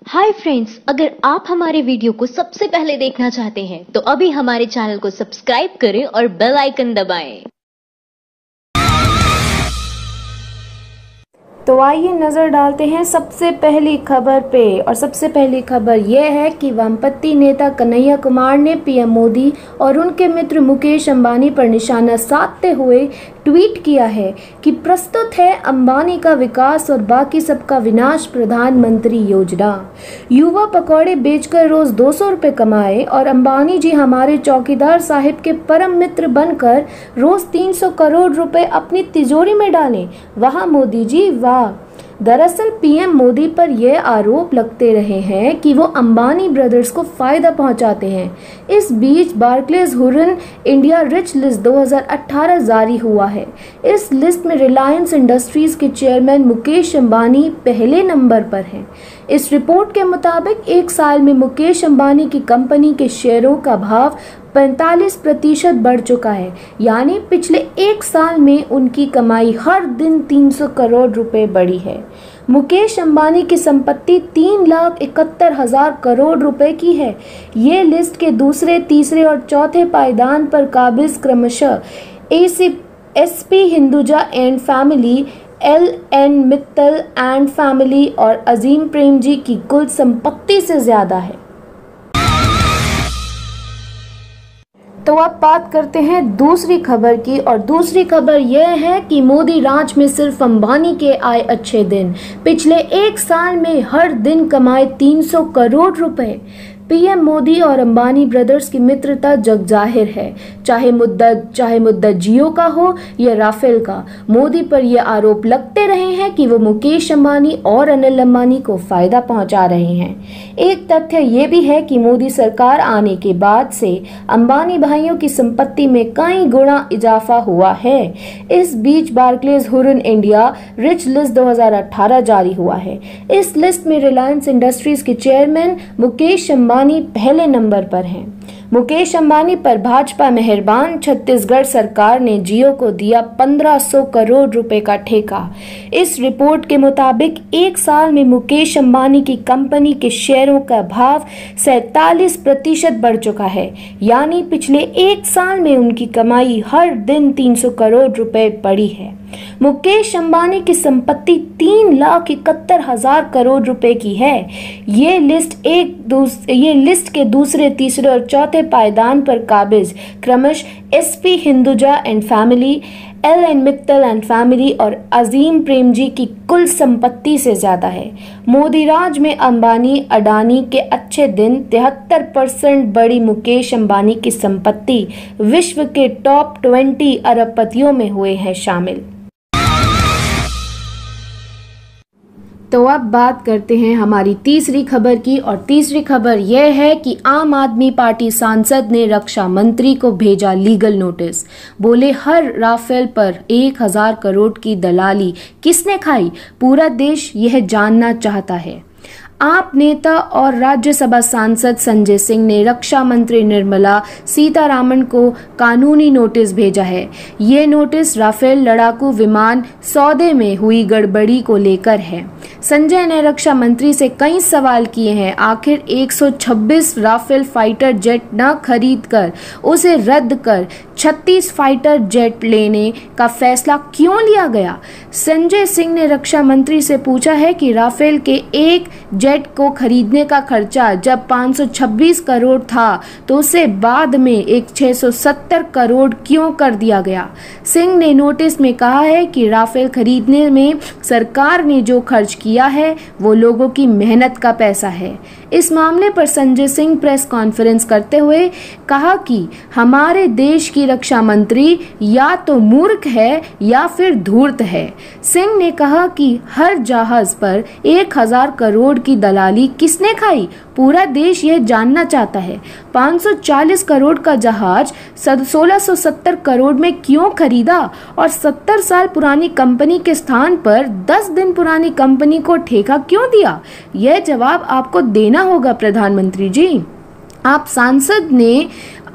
Hi friends, अगर आप हमारे वीडियो को सबसे पहले देखना चाहते हैं तो अभी हमारे चैनल को सब्सक्राइब करें और बेल आइकन दबाएं। तो आइए नज़र डालते हैं सबसे पहली खबर पे। और सबसे पहली खबर यह है कि वामपंथी नेता कन्हैया कुमार ने पीएम मोदी और उनके मित्र मुकेश अंबानी पर निशाना साधते हुए ट्वीट किया है कि प्रस्तुत है अंबानी का विकास और बाकी सबका विनाश प्रधानमंत्री योजना। युवा पकौड़े बेचकर रोज 200 रुपये कमाए और अंबानी जी हमारे चौकीदार साहिब के परम मित्र बनकर रोज 300 करोड़ रुपए अपनी तिजोरी में डालें। वाह मोदी जी वाह। दरअसल पीएम मोदी पर यह आरोप लगते रहे हैं कि वो अंबानी ब्रदर्स को फायदा पहुंचाते हैं। इस बीच Barclays Hurun India rich list 2018 जारी हुआ है। इस लिस्ट में रिलायंस इंडस्ट्रीज के चेयरमैन मुकेश अंबानी पहले नंबर पर हैं। इस रिपोर्ट के मुताबिक एक साल में मुकेश अंबानी की कंपनी के शेयरों का भाव 45% बढ़ चुका है, यानी पिछले एक साल में उनकी कमाई हर दिन 300 करोड़ रुपए बढ़ी है। मुकेश अंबानी की संपत्ति 3,71,000 करोड़ रुपए की है। ये लिस्ट के दूसरे, तीसरे और चौथे पायदान पर काबिज क्रमशः SP Hinduja and family, LN. Mittal and family और अजीम प्रेमजी की कुल संपत्ति से ज्यादा है। तो अब बात करते हैं दूसरी खबर की। और दूसरी खबर यह है कि मोदी राज में सिर्फ अंबानी के आए अच्छे दिन। पिछले एक साल में हर दिन कमाए 300 करोड़ रुपए। पीएम मोदी और अंबानी ब्रदर्स की मित्रता जग जाहिर है, चाहे मुद्दा जियो का हो या राफेल का। मोदी पर यह आरोप लगते रहे हैं कि वो मुकेश अंबानी और अनिल अंबानी को फायदा पहुंचा रहे हैं। एक तथ्य ये भी है कि मोदी सरकार आने के बाद से अंबानी भाइयों की संपत्ति में कई गुना इजाफा हुआ है। इस बीच Barclays Hurun India rich list 2018 जारी हुआ है। इस लिस्ट में रिलायंस इंडस्ट्रीज के चेयरमैन मुकेश अंबानी पहले नंबर पर हैं। मुकेश अंबानी पर भाजपा मेहरबान छत्तीसगढ़ सरकार ने जियो को दिया 1500 करोड़ रुपए का ठेका। इस रिपोर्ट के मुताबिक एक साल में मुकेश अंबानी की कंपनी के शेयरों का भाव 47% बढ़ चुका है, यानी पिछले एक साल में उनकी कमाई हर दिन 300 करोड़ रुपए बढ़ी है। मुकेश अंबानी की संपत्ति 3,71,000 करोड़ रुपए की है। ये लिस्ट के दूसरे, तीसरे और चौथे पायदान पर काबिज क्रमशः SP Hinduja and family, LN. Mittal and family और अजीम प्रेमजी की कुल संपत्ति से ज्यादा है। मोदी राज में अंबानी अडानी के अच्छे दिन 73% बढ़ी। मुकेश अंबानी की संपत्ति विश्व के टॉप 20 अरबपतियों में हुए हैं शामिल। तो अब बात करते हैं हमारी तीसरी खबर की। और तीसरी खबर यह है कि आम आदमी पार्टी सांसद ने रक्षा मंत्री को भेजा लीगल नोटिस। बोले हर राफेल पर 1,000 करोड़ की दलाली किसने खाई, पूरा देश यह जानना चाहता है। आप नेता और राज्यसभा सांसद संजय सिंह ने रक्षा मंत्री निर्मला सीतारामन को कानूनी नोटिस भेजा है। ये नोटिस राफेल लड़ाकू विमान सौदे में हुई गड़बड़ी को लेकर है। संजय ने रक्षा मंत्री से कई सवाल किए हैं। आखिर 126 राफेल फाइटर जेट न खरीदकर उसे रद्द कर 36 फाइटर जेट लेने का फैसला क्यों लिया गया। संजय सिंह ने रक्षा मंत्री से पूछा है कि राफेल के एक जेट को खरीदने का खर्चा जब 526 करोड़ था तो उसे बाद में एक 670 करोड़ क्यों कर दिया गया। सिंह ने नोटिस में कहा है कि राफेल खरीदने में सरकार ने जो खर्च किया है वो लोगों की मेहनत का पैसा है। इस मामले पर संजय सिंह प्रेस कॉन्फ्रेंस करते हुए कहा कि हमारे देश की रक्षा मंत्री या तो मूर्ख है या फिर धूर्त है। सिंह ने कहा कि हर जहाज पर 1,000 करोड़ की दलाली किसने खाई, पूरा देश यह जानना चाहता है। 540 करोड़ का जहाज 1670 करोड़ में क्यों खरीदा और 70 साल पुरानी कंपनी के स्थान पर 10 दिन पुरानी कंपनी को ठेका क्यों दिया। यह जवाब आपको देना होगा प्रधानमंत्री जी। आप सांसद ने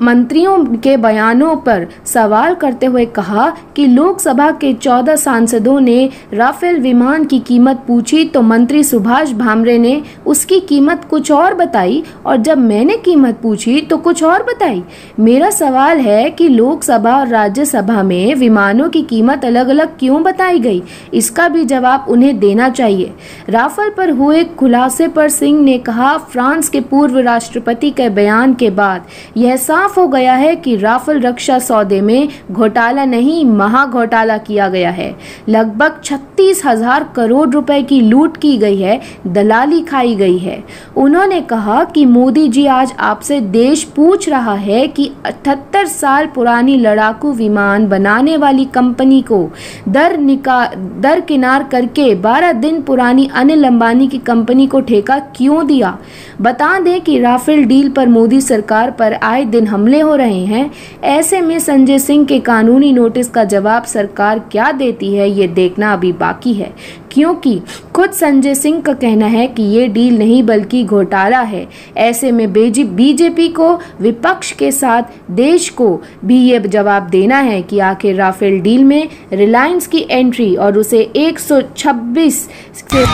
मंत्रियों के बयानों पर सवाल करते हुए कहा कि लोकसभा के 14 सांसदों ने राफेल विमान की कीमत पूछी तो मंत्री सुभाष भामरे ने उसकी कीमत कुछ और बताई और जब मैंने कीमत पूछी तो कुछ और बताई। मेरा सवाल है कि लोकसभा और राज्यसभा में विमानों की कीमत अलग अलग क्यों बताई गई, इसका भी जवाब उन्हें देना चाहिए। राफेल पर हुए खुलासे पर सिंह ने कहा, फ्रांस के पूर्व राष्ट्रपति के बयान के बाद यह साफ हो गया है कि राफेल रक्षा सौदे में घोटाला नहीं महा घोटाला किया गया है। लगभग 36,000 करोड़ रुपए की लूट की गई है, दलाली खाई गई है। उन्होंने कहा कि मोदी जी आज आपसे देश पूछ रहा है कि 78 साल पुरानी लड़ाकू विमान बनाने वाली कंपनी को दरकिनार करके 12 दिन पुरानी अनिल अंबानी की कंपनी को ठेका क्यों दिया। बता दें कि राफेल डील पर मोदी सरकार पर आए दिन हमले हो रहे हैं। ऐसे में संजय सिंह के कानूनी नोटिस का जवाब सरकार क्या देती है ये देखना अभी बाकी है, क्योंकि खुद संजय सिंह का कहना है कि ये डील नहीं बल्कि घोटाला है। ऐसे में बीजेपी को, विपक्ष के साथ देश को भी ये जवाब देना है कि आखिर राफेल डील में रिलायंस की एंट्री और उसे 126 से।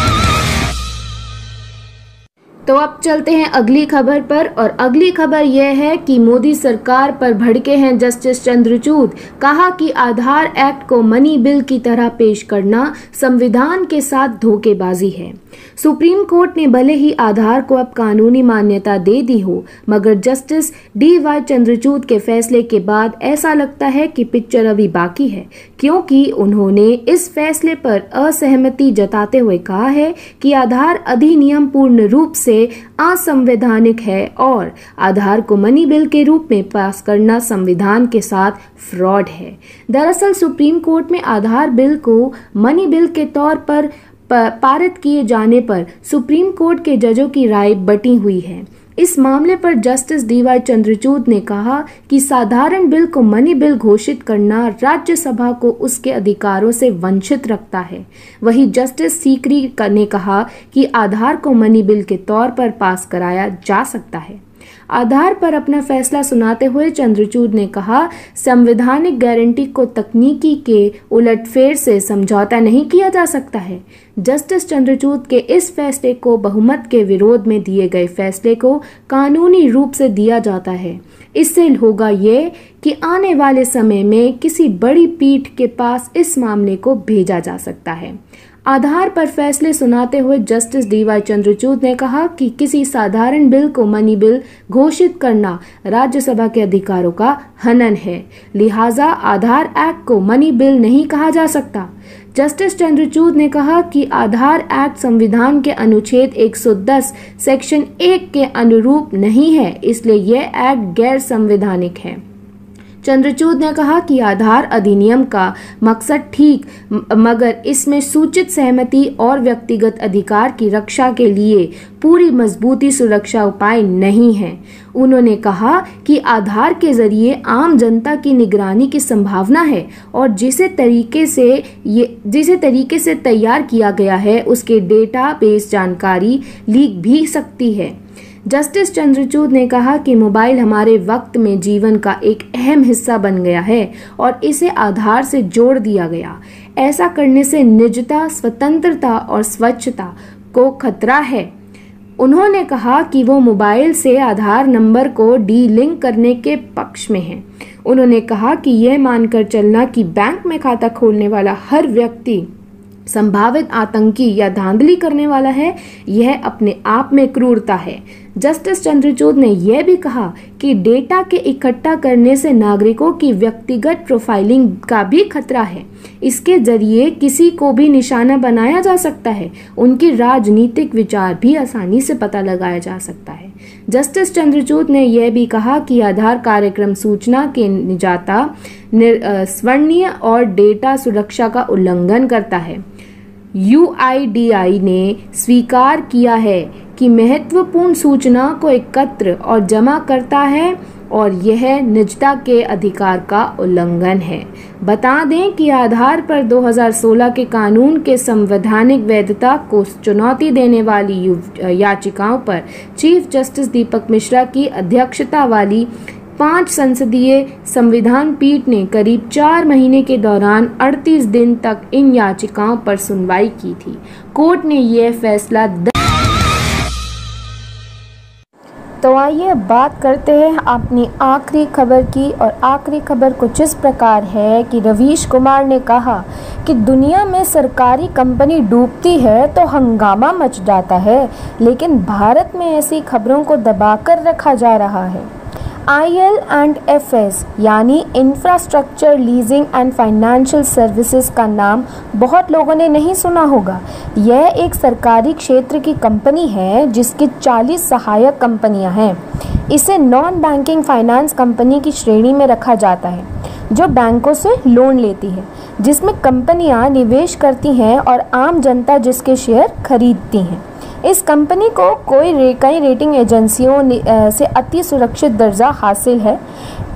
तो अब चलते हैं अगली खबर पर और अगली खबर यह है कि मोदी सरकार पर भड़के हैं जस्टिस चंद्रचूड़। कहा कि आधार एक्ट को मनी बिल की तरह पेश करना संविधान के साथ धोखेबाजी है। सुप्रीम कोर्ट ने भले ही आधार को अब कानूनी मान्यता दे दी हो, मगर जस्टिस DY चंद्रचूड़ के फैसले के बाद ऐसा लगता है कि पिक्चर अभी बाकी है, क्योंकि उन्होंने इस फैसले पर असहमति जताते हुए कहा है कि आधार अधिनियम पूर्ण रूप से असंवैधानिक है और आधार को मनी बिल के रूप में पास करना संविधान के साथ फ्रॉड है। दरअसल सुप्रीम कोर्ट में आधार बिल को मनी बिल के तौर पर पारित किए जाने पर सुप्रीम कोर्ट के जजों की राय बटी हुई है। इस मामले पर जस्टिस DY चंद्रचूड़ ने कहा कि साधारण बिल को मनी बिल घोषित करना राज्यसभा को उसके अधिकारों से वंचित रखता है। वहीं जस्टिस सीकरी ने कहा कि आधार को मनी बिल के तौर पर पास कराया जा सकता है। आधार पर अपना फैसला सुनाते हुए चंद्रचूड़ ने कहा, संवैधानिक गारंटी को तकनीकी के उलटफेर से समझौता नहीं किया जा सकता है। जस्टिस चंद्रचूड़ के इस फैसले को बहुमत के विरोध में दिए गए फैसले को कानूनी रूप से दिया जाता है। इससे होगा ये कि आने वाले समय में किसी बड़ी पीठ के पास इस मामले को भेजा जा सकता है। आधार पर फैसले सुनाते हुए जस्टिस DY चंद्रचूड़ ने कहा कि किसी साधारण बिल को मनी बिल घोषित करना राज्यसभा के अधिकारों का हनन है, लिहाजा आधार एक्ट को मनी बिल नहीं कहा जा सकता। जस्टिस चंद्रचूड़ ने कहा कि आधार एक्ट संविधान के अनुच्छेद 110 सेक्शन 1 के अनुरूप नहीं है, इसलिए यह एक्ट गैर संवैधानिक है। चंद्रचूड़ ने कहा कि आधार अधिनियम का मकसद ठीक, मगर इसमें सूचित सहमति और व्यक्तिगत अधिकार की रक्षा के लिए पूरी मजबूती सुरक्षा उपाय नहीं है। उन्होंने कहा कि आधार के जरिए आम जनता की निगरानी की संभावना है और जिसे तरीके से तैयार किया गया है उसके डेटाबेस जानकारी लीक भी सकती है। जस्टिस चंद्रचूड़ ने कहा कि मोबाइल हमारे वक्त में जीवन का एक अहम हिस्सा बन गया है और इसे आधार से जोड़ दिया गया। ऐसा करने से निजता, स्वतंत्रता और स्वच्छता को खतरा है। उन्होंने कहा कि वो मोबाइल से आधार नंबर को डी-लिंक करने के पक्ष में हैं। उन्होंने कहा कि यह मानकर चलना कि बैंक में खाता खोलने वाला हर व्यक्ति संभावित आतंकी या धांधली करने वाला है, यह अपने आप में क्रूरता है। जस्टिस चंद्रचूड़ ने यह भी कहा कि डेटा के इकट्ठा करने से नागरिकों की व्यक्तिगत प्रोफाइलिंग का भी खतरा है। इसके जरिए किसी को भी निशाना बनाया जा सकता है, उनके राजनीतिक विचार भी आसानी से पता लगाया जा सकता है। जस्टिस चंद्रचूड़ ने यह भी कहा कि आधार कार्यक्रम सूचना के निजाता, स्वर्णीय और डेटा सुरक्षा का उल्लंघन करता है। UIDAI ने स्वीकार किया है कि महत्वपूर्ण सूचना को एकत्र और जमा करता है और यह निजता के अधिकार का उल्लंघन है। बता दें कि आधार पर 2016 के कानून के संवैधानिक वैधता को चुनौती देने वाली याचिकाओं पर चीफ जस्टिस दीपक मिश्रा की अध्यक्षता वाली 5 संसदीय संविधान पीठ ने करीब 4 महीने के दौरान 38 दिन तक इन याचिकाओं पर सुनवाई की थी। कोर्ट ने यह फैसला तो आइए बात करते हैं अपनी आखिरी खबर की, और आखिरी खबर कुछ इस प्रकार है कि रवीश कुमार ने कहा कि दुनिया में सरकारी कंपनी डूबती है तो हंगामा मच जाता है, लेकिन भारत में ऐसी खबरों को दबाकर रखा जा रहा है। IL&FS यानी infrastructure leasing and financial services का नाम बहुत लोगों ने नहीं सुना होगा। यह एक सरकारी क्षेत्र की कंपनी है जिसकी 40 सहायक कंपनियां हैं। इसे नॉन बैंकिंग फाइनेंस कंपनी की श्रेणी में रखा जाता है, जो बैंकों से लोन लेती है, जिसमें कंपनियां निवेश करती हैं और आम जनता जिसके शेयर खरीदती हैं। इस कंपनी को कई रेटिंग एजेंसियों से अति सुरक्षित दर्जा हासिल है।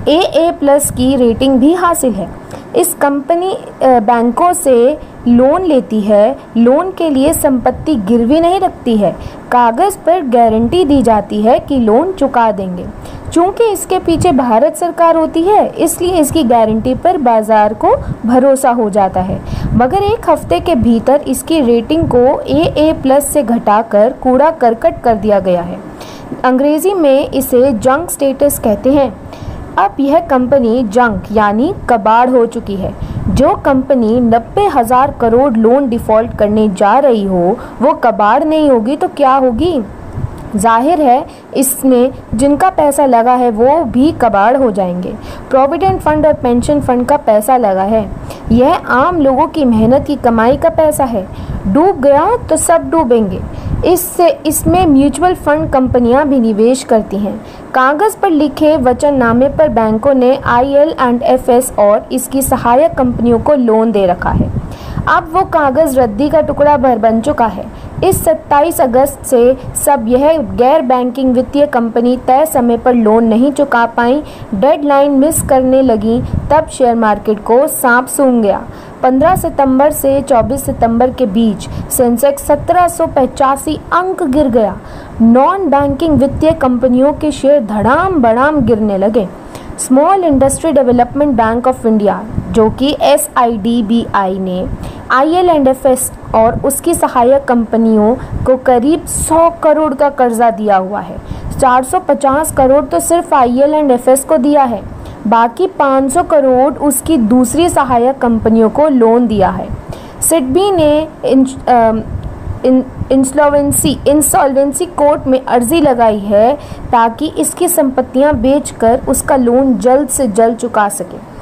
AA+ की रेटिंग भी हासिल है। इस कंपनी बैंकों से लोन लेती है। लोन के लिए संपत्ति गिरवी नहीं रखती है, कागज़ पर गारंटी दी जाती है कि लोन चुका देंगे। चूँकि इसके पीछे भारत सरकार होती है, इसलिए इसकी गारंटी पर बाजार को भरोसा हो जाता है। मगर एक हफ्ते के भीतर इसकी रेटिंग को AA+ से घटाकर कूड़ा करकट कर दिया गया है। अंग्रेजी में इसे जंक स्टेटस कहते हैं। अब यह कंपनी जंक यानी कबाड़ हो चुकी है। जो कंपनी 90,000 करोड़ लोन डिफ़ॉल्ट करने जा रही हो वो कबाड़ नहीं होगी तो क्या होगी? जाहिर है इसमें जिनका पैसा लगा है वो भी कबाड़ हो जाएंगे। प्रोविडेंट फंड और पेंशन फंड का पैसा लगा है। यह आम लोगों की मेहनत की कमाई का पैसा है। डूब गया तो सब डूबेंगे। इसमें म्यूचुअल फंड कंपनियां भी निवेश करती हैं। कागज़ पर लिखे वचननामे पर बैंकों ने IL&FS और इसकी सहायक कंपनियों को लोन दे रखा है। अब वो कागज़ रद्दी का टुकड़ा बन चुका है। इस 27 अगस्त से सब यह गैर बैंकिंग वित्तीय कंपनी तय समय पर लोन नहीं चुका पाई, डेडलाइन मिस करने लगी, तब शेयर मार्केट को सांप सूंघ गया। 15 सितंबर से 24 सितंबर के बीच सेंसेक्स 1785 अंक गिर गया। नॉन बैंकिंग वित्तीय कंपनियों के शेयर धड़ाम बढ़ाम गिरने लगे। Small industry development bank of India जो कि SIDBI ने IL&FS और उसकी सहायक कंपनियों को करीब 100 करोड़ का कर्जा दिया हुआ है। 450 करोड़ तो सिर्फ IL&FS को दिया है, बाकी 500 करोड़ उसकी दूसरी सहायक कंपनियों को लोन दिया है। सिडबी ने इंसॉल्वेंसी कोर्ट में अर्जी लगाई है ताकि इसकी संपत्तियां बेचकर उसका लोन जल्द से जल्द चुका सके।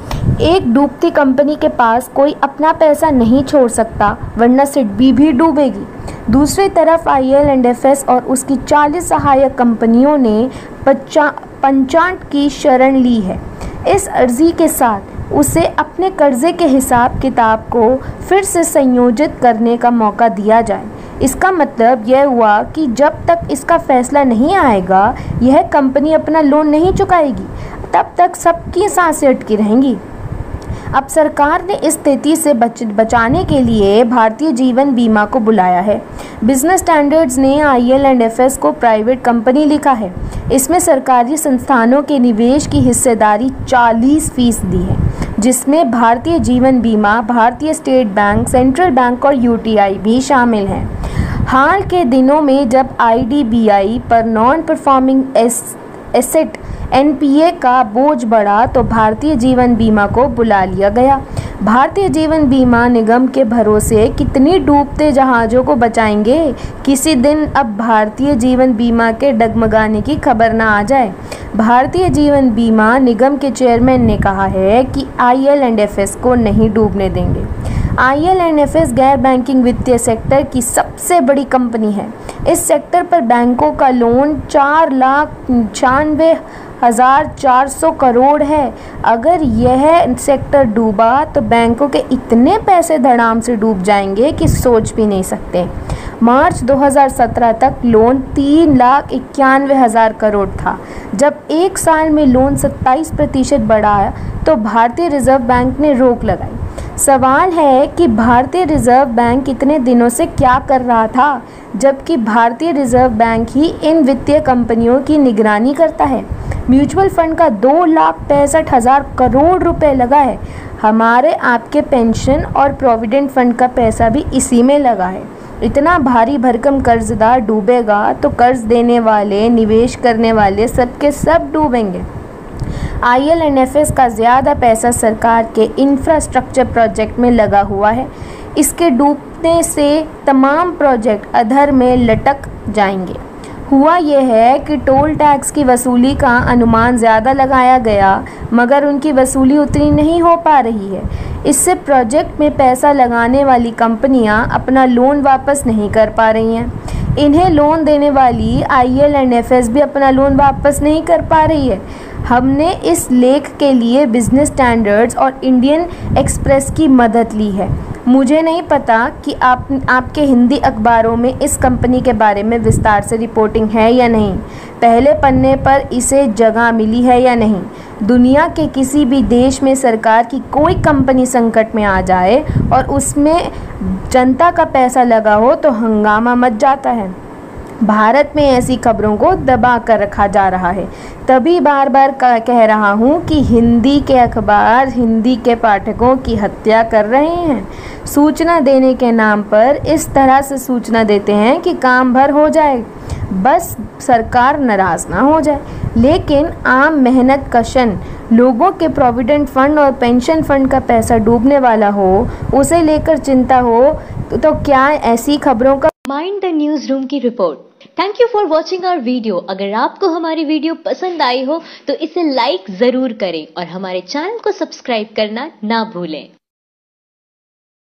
एक डूबती कंपनी के पास कोई अपना पैसा नहीं छोड़ सकता, वरना सिडबी भी डूबेगी। दूसरी तरफ IL&FS और उसकी 40 सहायक कंपनियों ने पंचाट की शरण ली है। इस अर्जी के साथ उसे अपने कर्जे के हिसाब किताब को फिर से संयोजित करने का मौका दिया जाए। इसका मतलब यह हुआ कि जब तक इसका फैसला नहीं आएगा यह कंपनी अपना लोन नहीं चुकाएगी, तब तक सबकी सांसें अटकी रहेंगी। अब सरकार ने इस स्थिति से बचाने के लिए भारतीय जीवन बीमा को बुलाया है। बिजनेस स्टैंडर्ड्स ने IL&FS को प्राइवेट कंपनी लिखा है। इसमें सरकारी संस्थानों के निवेश की हिस्सेदारी 40% है, जिसमें भारतीय जीवन बीमा, भारतीय स्टेट बैंक, सेंट्रल बैंक और UTI भी शामिल हैं। हाल के दिनों में जब IDBI पर नॉन परफॉर्मिंग एसेट NPA का बोझ बढ़ा तो भारतीय जीवन बीमा को बुला लिया गया। भारतीय जीवन बीमा निगम के भरोसे कितनी डूबते जहाज़ों को बचाएंगे, किसी दिन अब भारतीय जीवन बीमा के डगमगाने की खबर ना आ जाए। भारतीय जीवन बीमा निगम के चेयरमैन ने कहा है कि IL&FS को नहीं डूबने देंगे। IL&FS गैर बैंकिंग वित्तीय सेक्टर की सबसे बड़ी कंपनी है। इस सेक्टर पर बैंकों का लोन 4,96,400 करोड़ है। अगर यह सेक्टर डूबा तो बैंकों के इतने पैसे धड़ाम से डूब जाएंगे कि सोच भी नहीं सकते। मार्च 2017 तक लोन 3,91,000 करोड़ था। जब एक साल में लोन 27% बढ़ा तो भारतीय रिजर्व बैंक ने रोक लगाई। सवाल है कि भारतीय रिजर्व बैंक इतने दिनों से क्या कर रहा था, जबकि भारतीय रिजर्व बैंक ही इन वित्तीय कंपनियों की निगरानी करता है। म्यूचुअल फंड का 2,65,000 करोड़ रुपए लगा है। हमारे आपके पेंशन और प्रोविडेंट फंड का पैसा भी इसी में लगा है। इतना भारी भरकम कर्जदार डूबेगा तो कर्ज देने वाले, निवेश करने वाले सबके सब डूबेंगे। IL&FS का ज़्यादा पैसा सरकार के इंफ्रास्ट्रक्चर प्रोजेक्ट में लगा हुआ है। इसके डूबने से तमाम प्रोजेक्ट अधर में लटक जाएंगे। हुआ यह है कि टोल टैक्स की वसूली का अनुमान ज़्यादा लगाया गया, मगर उनकी वसूली उतनी नहीं हो पा रही है। इससे प्रोजेक्ट में पैसा लगाने वाली कंपनियां अपना लोन वापस नहीं कर पा रही हैं। इन्हें लोन देने वाली IL&FS भी अपना लोन वापस नहीं कर पा रही है। हमने इस लेख के लिए बिजनेस स्टैंडर्ड्स और इंडियन एक्सप्रेस की मदद ली है। मुझे नहीं पता कि आपके हिंदी अखबारों में इस कंपनी के बारे में विस्तार से रिपोर्टिंग है या नहीं, पहले पन्ने पर इसे जगह मिली है या नहीं। दुनिया के किसी भी देश में सरकार की कोई कंपनी संकट में आ जाए और उसमें जनता का पैसा लगा हो तो हंगामा मच जाता है। भारत में ऐसी खबरों को दबा कर रखा जा रहा है। तभी बार बार कह रहा हूँ कि हिंदी के अखबार हिंदी के पाठकों की हत्या कर रहे हैं। सूचना देने के नाम पर इस तरह से सूचना देते हैं कि काम भर हो जाए, बस सरकार नाराज़ ना हो जाए। लेकिन आम मेहनत कशन लोगों के प्रोविडेंट फंड और पेंशन फंड का पैसा डूबने वाला हो, उसे लेकर चिंता हो तो क्या ऐसी खबरों का माइंड द न्यूज रूम की रिपोर्ट। Thank you for watching our video. अगर आपको हमारी वीडियो पसंद आई हो तो इसे लाइक जरूर करें और हमारे चैनल को सब्सक्राइब करना ना भूलें।